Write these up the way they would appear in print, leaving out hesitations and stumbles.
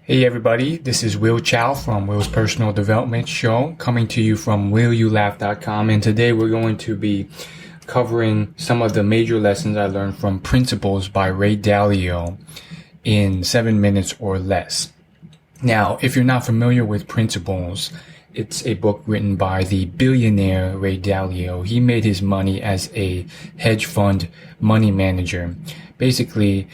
Hey everybody, this is Will Chow from Will's Personal Development Show, coming to you from willyoulaugh.com, and today we're going to be covering some of the major lessons I learned from Principles by Ray Dalio in 7 minutes or less. Now, if you're not familiar with Principles, it's a book written by the billionaire Ray Dalio. He made his money as a hedge fund money manager. Basically,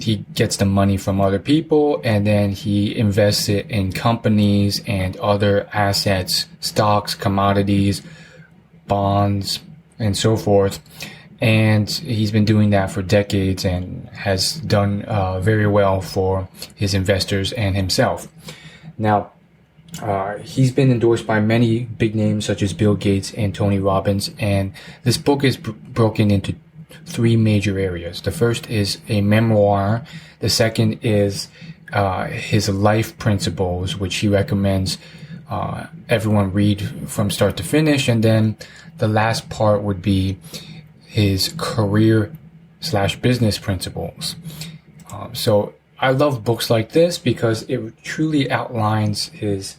he gets the money from other people and then he invests it in companies and other assets, stocks, commodities, bonds, and so forth. And he's been doing that for decades and has done very well for his investors and himself. Now, he's been endorsed by many big names such as Bill Gates and Tony Robbins, and this book is broken into three major areas. The first is a memoir. The second is his life principles, which he recommends everyone read from start to finish. And then the last part would be his career/business principles. So I love books like this because it truly outlines his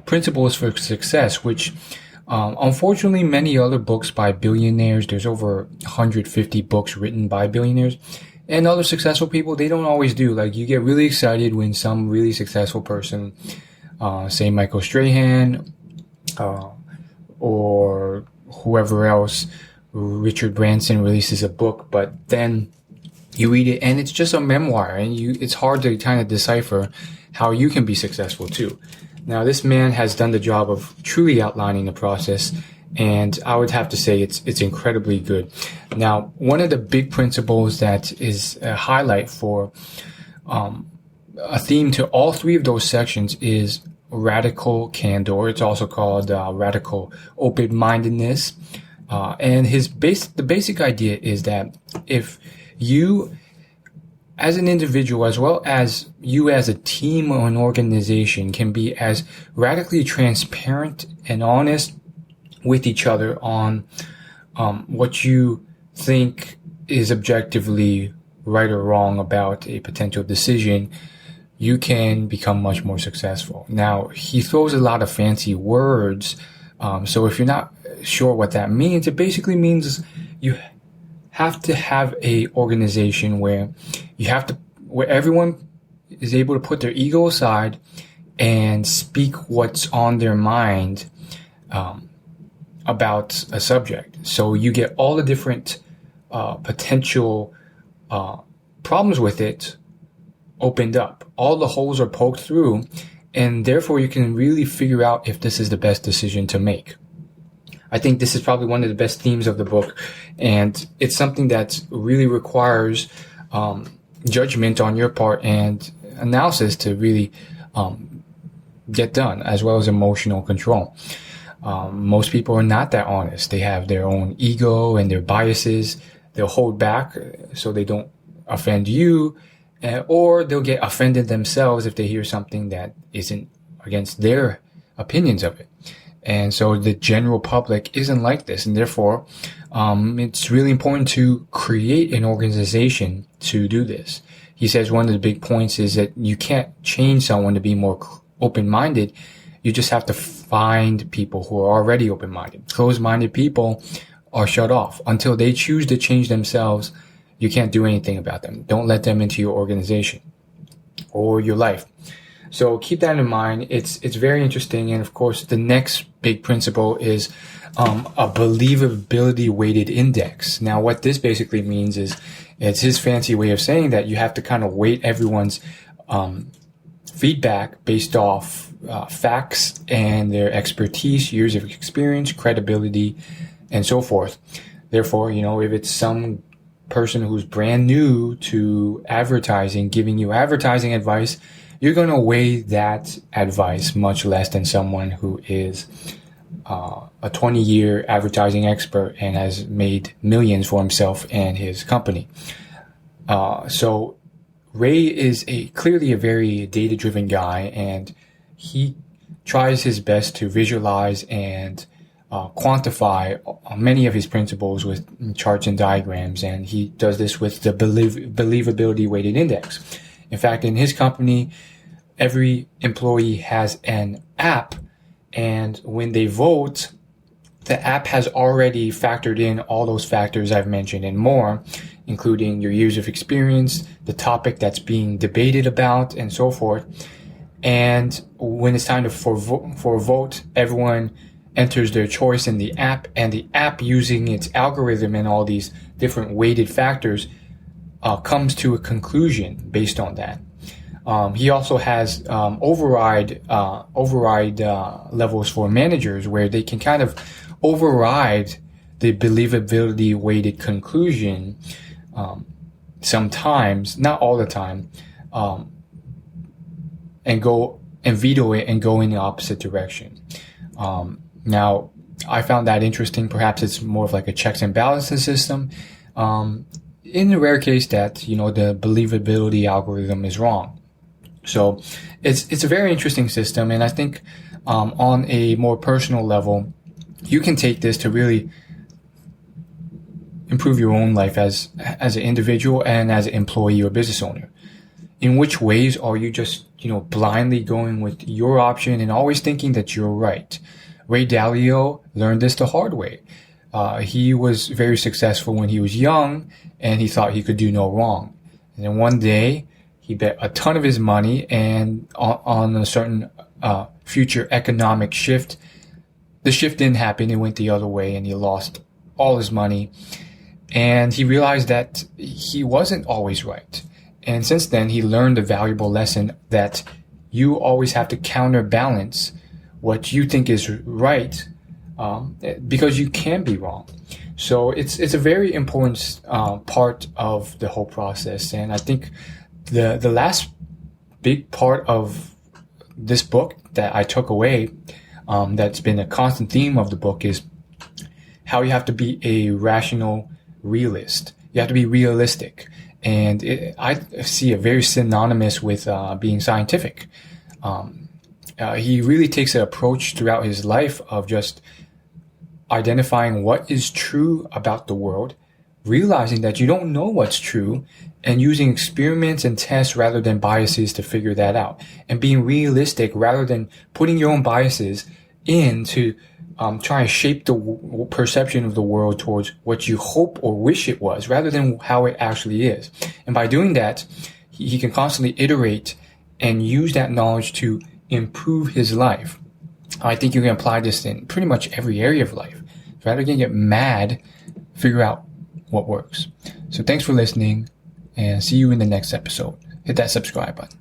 principles for success, which unfortunately many other books by billionaires, there's over 150 books written by billionaires and other successful people, they don't always do. Like, you get really excited when some really successful person, say Michael Strahan, or whoever else, Richard Branson, releases a book, but then you read it and it's just a memoir, and it's hard to kind of decipher how you can be successful too. Now, this man has done the job of truly outlining the process, and I would have to say it's incredibly good. Now, one of the big principles that is a highlight for a theme to all three of those sections is radical candor. It's also called radical open-mindedness. And the basic idea is that if you as an individual, as well as you as a team or an organization, can be as radically transparent and honest with each other on what you think is objectively right or wrong about a potential decision, you can become much more successful. Now, he throws a lot of fancy words, so if you're not sure what that means, it basically means you have to have a organization where everyone is able to put their ego aside and speak what's on their mind about a subject. So you get all the different potential problems with it opened up. All the holes are poked through, and therefore you can really figure out if this is the best decision to make. I think this is probably one of the best themes of the book, and it's something that really requires judgment on your part and analysis to really get done, as well as emotional control. Most people are not that honest. They have their own ego and their biases. They'll hold back so they don't offend you, or they'll get offended themselves if they hear something that isn't against their opinions of it. And so the general public isn't like this, and therefore it's really important to create an organization to do this. He says one of the big points is that you can't change someone to be more open-minded. You just have to find people who are already open-minded. Closed-minded people are shut off. Until they choose to change themselves, you can't do anything about them. Don't let them into your organization or your life. So keep that in mind. It's very interesting. And of course, the next big principle is a believability weighted index. Now, what this basically means is, it's his fancy way of saying that you have to kind of weight everyone's feedback based off facts and their expertise, years of experience, credibility, and so forth. Therefore, if it's some person who's brand new to advertising giving you advertising advice, you're going to weigh that advice much less than someone who is a 20-year advertising expert and has made millions for himself and his company. So Ray is clearly a very data-driven guy, and he tries his best to visualize and quantify many of his principles with charts and diagrams, and he does this with the believability weighted index. In fact, in his company, every employee has an app, and when they vote, the app has already factored in all those factors I've mentioned and more, including your years of experience, the topic that's being debated about, and so forth. And when it's time for a vote, everyone enters their choice in the app, and the app, using its algorithm and all these different weighted factors, comes to a conclusion based on that. He also has override levels for managers, where they can kind of override the believability weighted conclusion sometimes, not all the time, and veto it and go in the opposite direction. Now, I found that interesting. Perhaps it's more of like a checks and balances system. In the rare case that, the believability algorithm is wrong. So it's a very interesting system. And I think, on a more personal level, you can take this to really improve your own life as an individual and as an employee or business owner. In which ways are you just, blindly going with your option and always thinking that you're right? Ray Dalio learned this the hard way. He was very successful when he was young, and he thought he could do no wrong. And then one day, he bet a ton of his money and on a certain future economic shift. The shift didn't happen. It went the other way, and he lost all his money. And he realized that he wasn't always right. And since then, he learned a valuable lesson that you always have to counterbalance what you think is right, because you can be wrong. So it's a very important part of the whole process. And I think the last big part of this book that I took away, that's been a constant theme of the book, is how you have to be a rational realist. You have to be realistic. And I see it very synonymous with being scientific. He really takes an approach throughout his life of just identifying what is true about the world, realizing that you don't know what's true, and using experiments and tests rather than biases to figure that out, and being realistic rather than putting your own biases in to try and shape the perception of the world towards what you hope or wish it was, rather than how it actually is. And by doing that, he can constantly iterate and use that knowledge to improve his life. I think you can apply this in pretty much every area of life. Rather than get mad, figure out what works. So thanks for listening, and see you in the next episode. Hit that subscribe button.